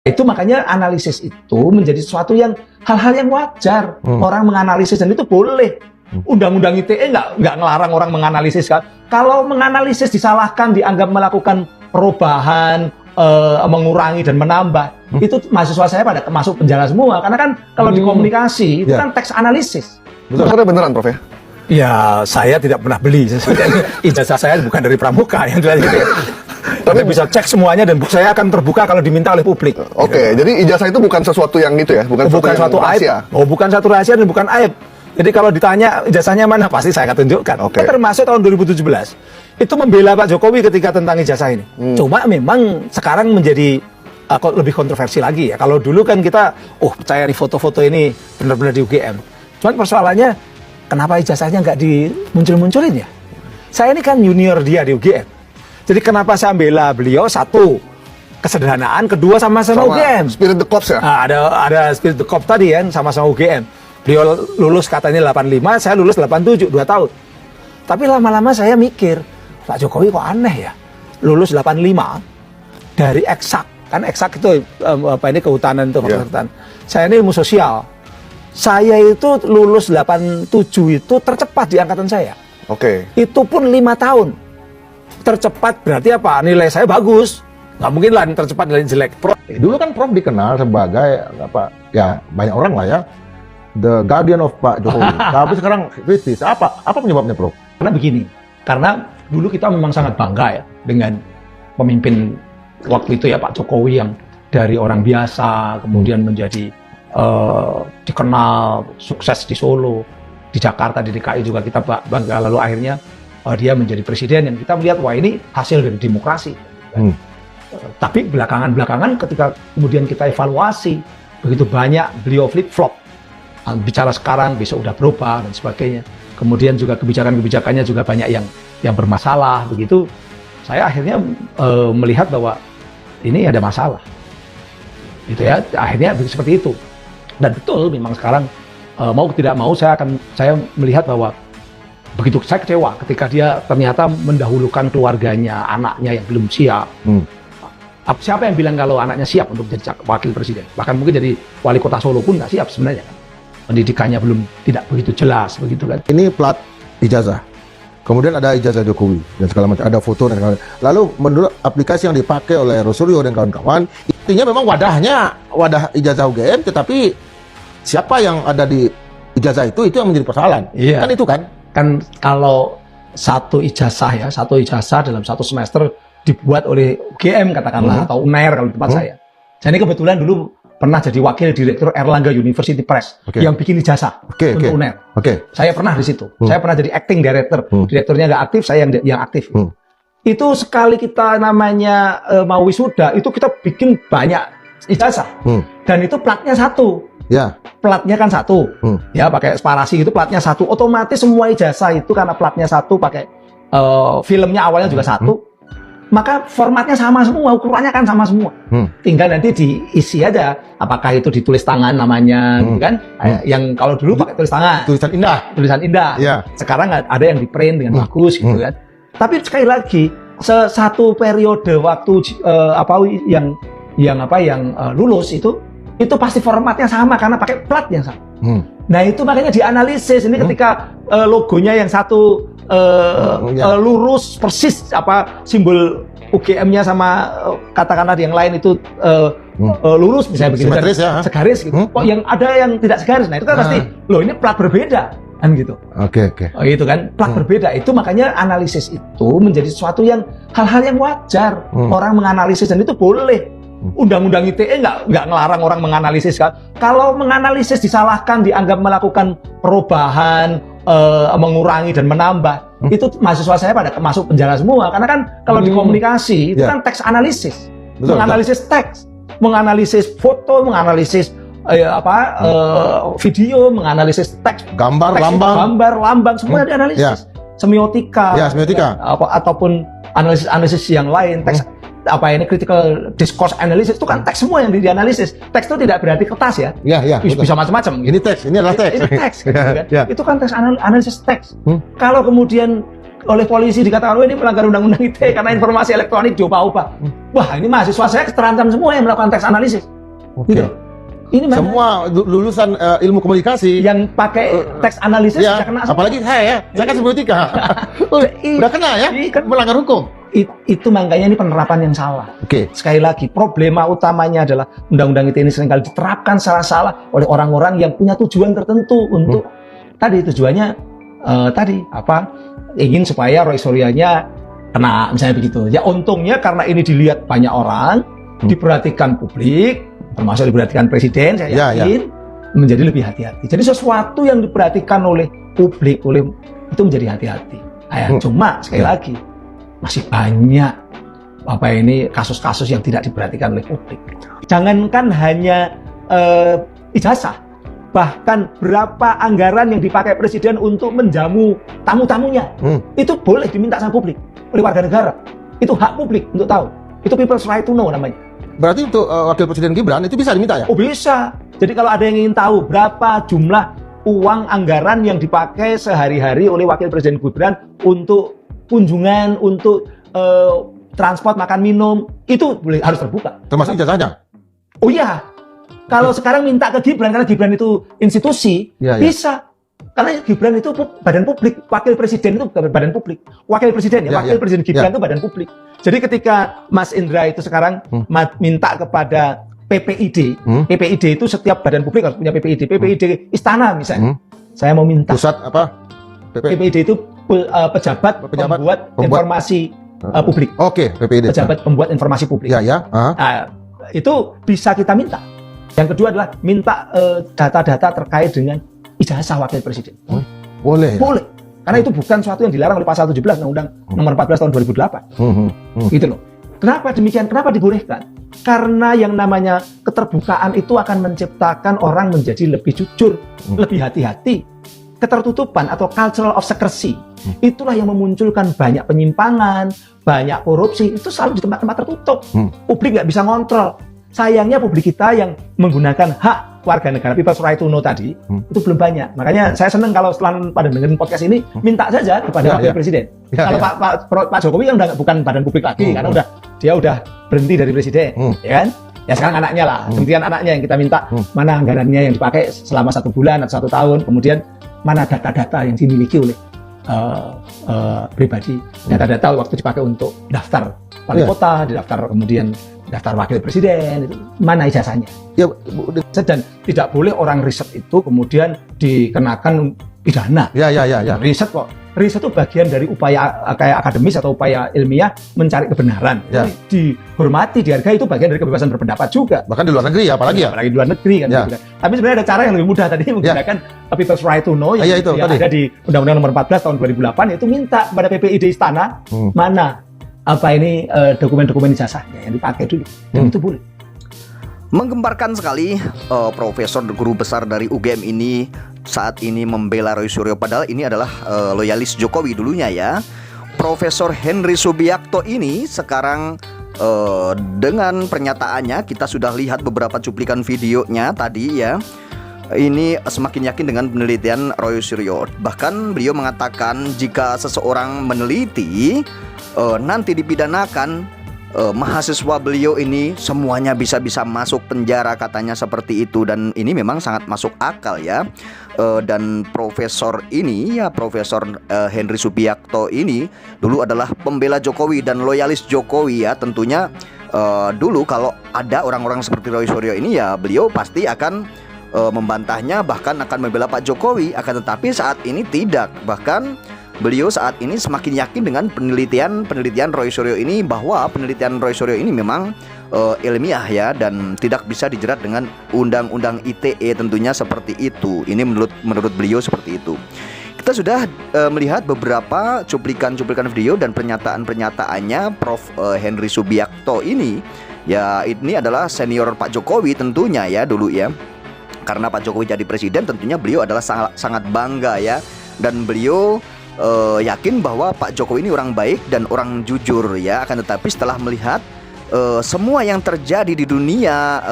Itu makanya analisis itu menjadi sesuatu yang hal-hal yang wajar. Orang menganalisis dan itu boleh. Undang-undang ITE nggak ngelarang orang menganalisis kan. Kalau menganalisis disalahkan, dianggap melakukan perubahan, mengurangi dan menambah, itu mahasiswa saya pada masuk penjara semua. Karena kan kalau di komunikasi itu kan teks analisis. Betul, beneran Prof ya? Ya, saya tidak pernah beli. Ijazah saya bukan dari Pramuka yang jelas gitu. Tapi bisa cek semuanya dan saya akan terbuka kalau diminta oleh publik. Oke, jadi ijazah itu bukan sesuatu yang gitu ya, bukan suatu aib. Bukan satu rahasia dan bukan aib. Jadi kalau ditanya ijazahnya mana, pasti saya akan tunjukkan. Kan termasuk tahun 2017 itu membela Pak Jokowi ketika tentang ijazah ini. Cuma memang sekarang menjadi lebih kontroversi lagi ya. Kalau dulu kan kita, percaya di foto-foto ini benar-benar di UGM. Cuman persoalannya, kenapa ijazahnya nggak dimuncul-munculin ya? Saya ini kan junior dia di UGM. Jadi kenapa saya bela beliau? Satu, kesederhanaan. Kedua, sama-sama UGM. Spirit the Corps ya? Nah, ada Spirit the Corps tadi kan, sama-sama UGM. Beliau lulus katanya 85, saya lulus 87, 2 tahun. Tapi lama-lama saya mikir, Pak Jokowi kok aneh ya? Lulus 85 dari eksak. Kan eksak itu kehutanan itu. Yeah. Saya ini ilmu sosial. Saya itu lulus 87 itu tercepat di angkatan saya. Oke. Itu pun 5 tahun. Tercepat berarti apa? Nilai saya bagus. Nggak mungkin lah tercepat nilai jelek. Dulu kan Prof dikenal sebagai ya banyak orang lah ya, the guardian of Pak Jokowi. Tapi sekarang kritis. Apa penyebabnya Prof? Karena begini, karena dulu kita memang sangat bangga ya dengan pemimpin waktu itu ya Pak Jokowi yang dari orang biasa kemudian menjadi dikenal sukses di Solo, di Jakarta, di DKI juga kita bangga. Lalu akhirnya dia menjadi presiden yang kita melihat wah ini hasil dari demokrasi. Tapi belakangan ketika kemudian kita evaluasi begitu banyak beliau flip-flop, bicara sekarang besok udah berubah dan sebagainya. Kemudian juga kebijakannya juga banyak yang bermasalah begitu. Saya akhirnya melihat bahwa ini ada masalah. Gitu ya, akhirnya seperti itu. Dan betul memang sekarang mau tidak mau saya melihat bahwa begitu saya kecewa ketika dia ternyata mendahulukan keluarganya, anaknya yang belum siap. Siapa yang bilang kalau anaknya siap untuk jadi wakil presiden? Bahkan mungkin jadi wali kota Solo pun nggak siap sebenarnya. Pendidikannya belum tidak begitu jelas begitu kan. Ini plat ijazah. Kemudian ada ijazah Jokowi dan segala macam, ada foto dan kawan-kawan. Lalu menurut aplikasi yang dipakai oleh Rosulio dan kawan-kawan, intinya memang wadah ijazah UGM, tetapi siapa yang ada di ijazah itu yang menjadi persoalan. Iya. Kan itu kan? Kan kalau satu ijazah dalam satu semester dibuat oleh UGM katakanlah atau UNER kalau tempat saya. Saya ini kebetulan dulu pernah jadi wakil direktur Erlangga University Press yang bikin ijazah untuk UNER. Saya pernah di situ. Saya pernah jadi acting director. Direkturnya nggak aktif, saya yang aktif. Itu sekali kita namanya mau wisuda, itu kita bikin banyak ijazah. Dan itu platnya satu. Ya. Platnya kan satu, ya pakai sparasi itu platnya satu, otomatis semua ijazah itu karena platnya satu, pakai filmnya awalnya juga satu, maka formatnya sama semua, ukurannya kan sama semua. Tinggal nanti diisi aja, apakah itu ditulis tangan namanya, gitu kan? Yang kalau dulu pakai tulis tangan, tulisan indah. Ya. Sekarang ada yang di print dengan bagus, gitu kan? Tapi sekali lagi, satu periode waktu yang lulus itu pasti formatnya sama karena pakai plat yang sama. Nah itu makanya dianalisis ini ketika logonya yang satu lurus persis simbol UGM-nya sama katakanlah yang lain itu lurus misalnya begitu simetris, ya. Segaris gitu. Kok yang ada yang tidak segaris. Nah itu kan pasti loh ini plat berbeda kan gitu. Oke. Itu kan plat berbeda. Itu makanya analisis itu menjadi sesuatu yang hal-hal yang wajar. Orang menganalisis dan itu boleh. Undang-undang ITE nggak ngelarang orang menganalisis kan. Kalau menganalisis disalahkan, dianggap melakukan perubahan, mengurangi dan menambah, itu mahasiswa saya pada masuk penjara semua. Karena kan kalau di komunikasi itu kan teks analisis, menganalisis teks, menganalisis foto, menganalisis video, menganalisis teks, gambar, lambang, semua dianalisis. Semiotika, ataupun analisis yang lain, teks critical discourse analysis itu kan teks semua yang dianalisis. Teks itu tidak berarti kertas ya. Bisa macam-macam. Ini teks, ini adalah teks. Ini teks gitu kan. Itu kan teks analisis teks. Kalau kemudian oleh polisi dikatakan ini melanggar undang-undang ITE karena informasi elektronik diubah-ubah. Wah, ini mahasiswa saya terancam semua yang melakukan teks analisis. Oke. Gitu. Ini mana? Semua lulusan ilmu komunikasi Yang pakai teks analisis ya, sudah kena semua. apalagi saya kan semiotika. Udah kena ya, Kan melanggar hukum. Itu makanya ini penerapan yang salah. Oke. Sekali lagi, problema utamanya adalah undang-undang ITE ini seringkali diterapkan secara salah oleh orang-orang yang punya tujuan tertentu untuk tadi tujuannya ingin supaya Roy Suryonya kena, misalnya begitu. Ya untungnya karena ini dilihat banyak orang, diperhatikan publik, termasuk diperhatikan presiden, saya yakin menjadi lebih hati-hati. Jadi sesuatu yang diperhatikan oleh publik, itu menjadi hati-hati. Cuma sekali lagi masih banyak kasus-kasus yang tidak diperhatikan oleh publik. Jangankan hanya ijazah, bahkan berapa anggaran yang dipakai presiden untuk menjamu tamu-tamunya, itu boleh diminta sama publik oleh warga negara. Itu hak publik untuk tahu. Itu people's right to know namanya. Berarti untuk wakil presiden Gibran itu bisa diminta ya? Oh bisa. Jadi kalau ada yang ingin tahu berapa jumlah uang anggaran yang dipakai sehari-hari oleh wakil presiden Gibran untuk kunjungan, untuk transport, makan minum, itu harus terbuka. Termasuk ijazahnya? Oh iya. Kalau sekarang minta ke Gibran, karena Gibran itu institusi, bisa. Karena Gibran itu badan publik, wakil presiden itu badan publik. Wakil presiden wakil presiden Gibran itu badan publik. Jadi ketika Mas Indra itu sekarang minta kepada PPID, PPID itu setiap badan publik harus punya PPID. PPID Istana misalnya, saya mau minta. Pusat apa? PPID itu pejabat pembuat informasi publik. Oke, PPID. Pejabat pembuat informasi publik. Itu bisa kita minta. Yang kedua adalah minta data-data terkait dengan ijazah wakil presiden. Boleh. Boleh. Karena itu bukan suatu yang dilarang oleh pasal 17 Undang-Undang Nomor 14 tahun 2008. Gitu loh. Kenapa demikian? Kenapa dibolehkan? Karena yang namanya keterbukaan itu akan menciptakan orang menjadi lebih jujur, lebih hati-hati. Ketertutupan atau cultural of secrecy, itulah yang memunculkan banyak penyimpangan, banyak korupsi. Itu selalu di tempat-tempat tertutup. Publik nggak bisa ngontrol. Sayangnya publik kita yang menggunakan hak warga negara, people's right to know tadi, itu belum banyak. Makanya saya senang kalau setelah pada dengerin podcast ini, minta saja kepada wakil presiden. Kalau Pak Jokowi kan bukan badan publik lagi, karena dia udah berhenti dari presiden, ya kan? Ya sekarang anaknya lah, kemudian anaknya yang kita minta, mana anggarannya yang dipakai selama 1 bulan atau 1 tahun, kemudian mana data-data yang dimiliki oleh pribadi, data-data waktu dipakai untuk daftar wali kota, daftar kemudian daftar wakil presiden, itu mana ijazahnya. Dan tidak boleh orang riset itu kemudian dikenakan pidana. Riset kok. Riset itu bagian dari upaya kayak akademis atau upaya ilmiah mencari kebenaran. Dihormati, dihargai, itu bagian dari kebebasan berpendapat juga. Bahkan di luar negeri apalagi ya? Apalagi di luar negeri kan. Tapi sebenarnya ada cara yang lebih mudah tadi menggunakan people's right to know yang ada di Undang-Undang Nomor 14 tahun 2008, itu minta pada PPID Istana mana dokumen-dokumen ijazahnya yang dipakai dulu. Dan itu boleh. Menggemparkan sekali Profesor Guru Besar dari UGM ini saat ini membela Roy Suryo, padahal ini adalah loyalis Jokowi dulunya ya. Profesor Henry Subiakto ini sekarang dengan pernyataannya, kita sudah lihat beberapa cuplikan videonya tadi ya. Ini semakin yakin dengan penelitian Roy Suryo. Bahkan beliau mengatakan jika seseorang meneliti nanti dipidanakan, mahasiswa beliau ini semuanya bisa masuk penjara, katanya seperti itu. Dan ini memang sangat masuk akal ya. Dan profesor ini ya, Profesor Henry Subiakto ini dulu adalah pembela Jokowi dan loyalis Jokowi ya. Tentunya dulu kalau ada orang-orang seperti Roy Suryo ini ya, beliau pasti akan membantahnya, bahkan akan membela Pak Jokowi. Akan tetapi saat ini tidak. Bahkan beliau saat ini semakin yakin dengan penelitian Roy Suryo ini, bahwa penelitian Roy Suryo ini memang ilmiah ya, dan tidak bisa dijerat dengan undang-undang ITE tentunya seperti itu. Ini menurut beliau seperti itu. Kita sudah melihat beberapa cuplikan video dan pernyataan-pernyataannya Prof Henry Subiakto ini. Ya, ini adalah senior Pak Jokowi tentunya ya dulu ya. Karena Pak Jokowi jadi presiden, tentunya beliau adalah sangat bangga ya. Dan beliau yakin bahwa Pak Jokowi ini orang baik dan orang jujur ya. Akan tetapi setelah melihat semua yang terjadi di dunia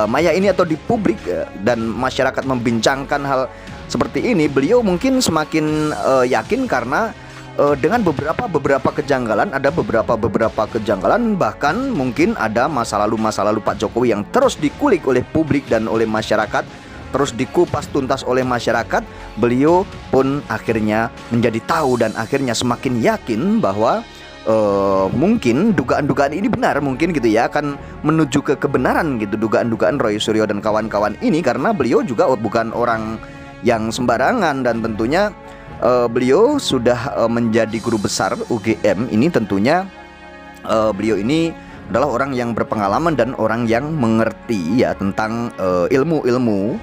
maya ini atau di publik dan masyarakat membincangkan hal seperti ini, beliau mungkin semakin yakin karena dengan beberapa kejanggalan, ada beberapa kejanggalan, bahkan mungkin ada masa lalu Pak Jokowi yang terus dikulik oleh publik dan oleh masyarakat, terus dikupas tuntas oleh masyarakat. Beliau pun akhirnya menjadi tahu dan akhirnya semakin yakin bahwa mungkin dugaan-dugaan ini benar, mungkin gitu ya, akan menuju ke kebenaran gitu, dugaan-dugaan Roy Suryo dan kawan-kawan ini, karena beliau juga bukan orang yang sembarangan dan tentunya beliau sudah menjadi guru besar UGM ini. Tentunya beliau ini adalah orang yang berpengalaman dan orang yang mengerti ya tentang ilmu-ilmu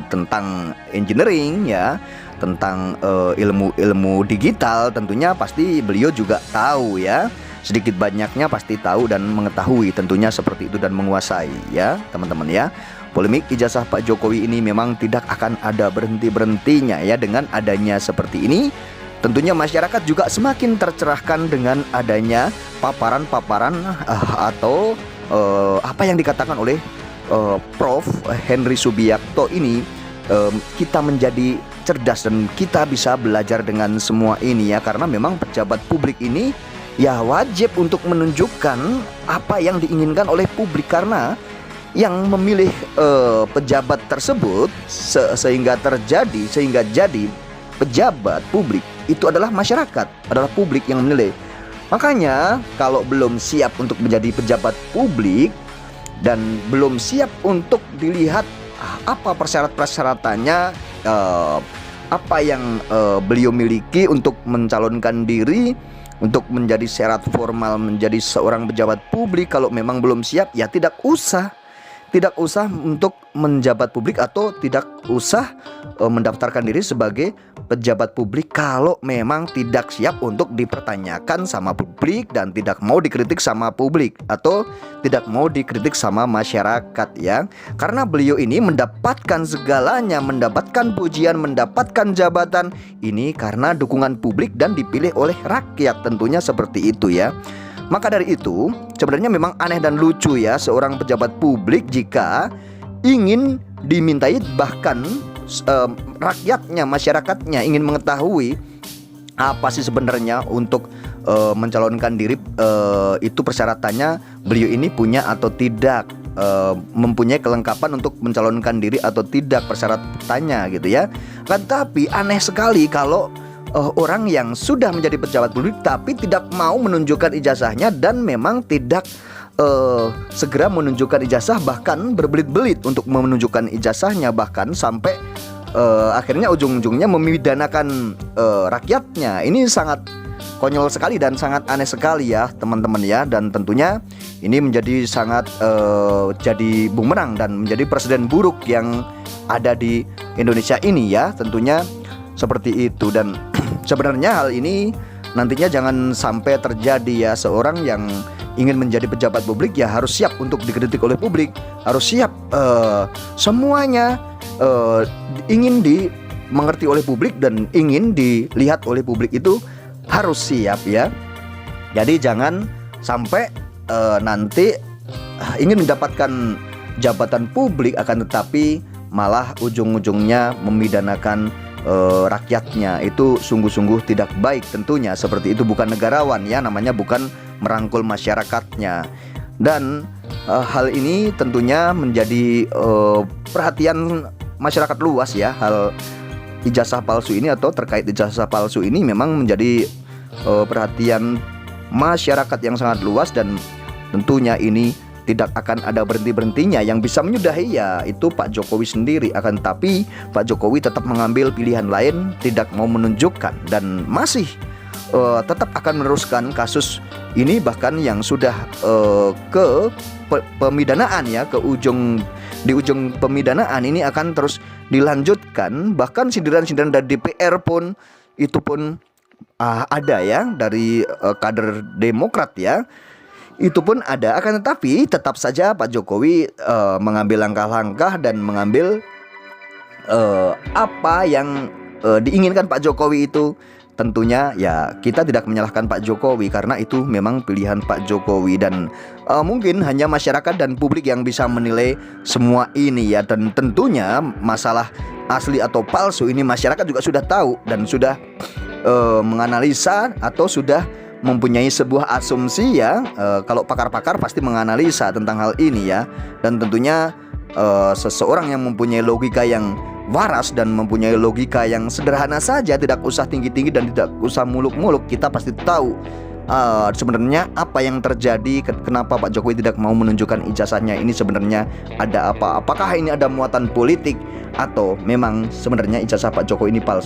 tentang engineering ya, tentang ilmu-ilmu digital. Tentunya pasti beliau juga tahu ya, sedikit banyaknya pasti tahu dan mengetahui tentunya seperti itu dan menguasai ya teman-teman ya. Polemik ijazah Pak Jokowi ini memang tidak akan ada berhenti-berhentinya ya. Dengan adanya seperti ini, tentunya masyarakat juga semakin tercerahkan dengan adanya paparan-paparan atau apa yang dikatakan oleh Prof. Henry Subiakto ini. Kita menjadi cerdas dan kita bisa belajar dengan semua ini ya, karena memang pejabat publik ini ya wajib untuk menunjukkan apa yang diinginkan oleh publik, karena yang memilih pejabat tersebut sehingga jadi pejabat publik itu adalah masyarakat, adalah publik yang menilai. Makanya kalau belum siap untuk menjadi pejabat publik dan belum siap untuk dilihat apa persyaratannya, apa yang beliau miliki untuk mencalonkan diri untuk menjadi syarat formal menjadi seorang pejabat publik, kalau memang belum siap ya tidak usah untuk menjabat publik atau tidak usah mendaftarkan diri sebagai pejabat publik kalau memang tidak siap untuk dipertanyakan sama publik dan tidak mau dikritik sama publik atau tidak mau dikritik sama masyarakat ya. Karena beliau ini mendapatkan segalanya, mendapatkan pujian, mendapatkan jabatan ini karena dukungan publik dan dipilih oleh rakyat, tentunya seperti itu ya. Maka dari itu sebenarnya memang aneh dan lucu ya, seorang pejabat publik jika ingin dimintai, bahkan rakyatnya, masyarakatnya ingin mengetahui apa sih sebenarnya untuk mencalonkan diri, itu persyaratannya beliau ini punya atau tidak, mempunyai kelengkapan untuk mencalonkan diri atau tidak, persyaratannya gitu ya. Kan tapi aneh sekali kalau orang yang sudah menjadi pejabat publik tapi tidak mau menunjukkan ijazahnya dan memang tidak segera menunjukkan ijazah, bahkan berbelit-belit untuk menunjukkan ijazahnya, bahkan sampai akhirnya ujung-ujungnya memidanakan rakyatnya. Ini sangat konyol sekali dan sangat aneh sekali ya teman-teman ya. Dan tentunya ini menjadi sangat jadi bumerang dan menjadi presiden buruk yang ada di Indonesia ini ya, tentunya seperti itu. Dan sebenarnya hal ini nantinya jangan sampai terjadi ya. Seorang yang ingin menjadi pejabat publik ya harus siap untuk dikritik oleh publik, harus siap semuanya ingin dimengerti oleh publik dan ingin dilihat oleh publik, itu harus siap ya. Jadi jangan sampai nanti ingin mendapatkan jabatan publik akan tetapi malah ujung-ujungnya memidanakan rakyatnya. Itu sungguh-sungguh tidak baik tentunya. Seperti itu bukan negarawan ya, namanya bukan merangkul masyarakatnya. Dan hal ini tentunya menjadi perhatian masyarakat luas ya. Hal ijazah palsu ini atau terkait ijazah palsu ini memang menjadi perhatian masyarakat yang sangat luas, dan tentunya ini tidak akan ada berhenti-berhentinya. Yang bisa menyudahi ya itu Pak Jokowi sendiri. Akan tapi Pak Jokowi tetap mengambil pilihan lain, tidak mau menunjukkan dan masih tetap akan meneruskan kasus ini, bahkan yang sudah ke pemidanaan ya, di ujung pemidanaan ini akan terus dilanjutkan. Bahkan sindiran-sindiran dari DPR pun itu pun ada ya, dari kader Demokrat ya, itu pun ada. Akan tetapi tetap saja Pak Jokowi mengambil langkah-langkah dan mengambil apa yang diinginkan Pak Jokowi itu. Tentunya ya kita tidak menyalahkan Pak Jokowi karena itu memang pilihan Pak Jokowi, dan mungkin hanya masyarakat dan publik yang bisa menilai semua ini ya. Dan tentunya masalah asli atau palsu ini masyarakat juga sudah tahu dan sudah menganalisa atau sudah mempunyai sebuah asumsi ya. Kalau pakar-pakar pasti menganalisa tentang hal ini ya. Dan tentunya seseorang yang mempunyai logika yang waras dan mempunyai logika yang sederhana saja, tidak usah tinggi-tinggi dan tidak usah muluk-muluk, kita pasti tahu sebenarnya apa yang terjadi, kenapa Pak Jokowi tidak mau menunjukkan ijazahnya ini sebenarnya ada apa. Apakah ini ada muatan politik atau memang sebenarnya ijazah Pak Jokowi ini palsu?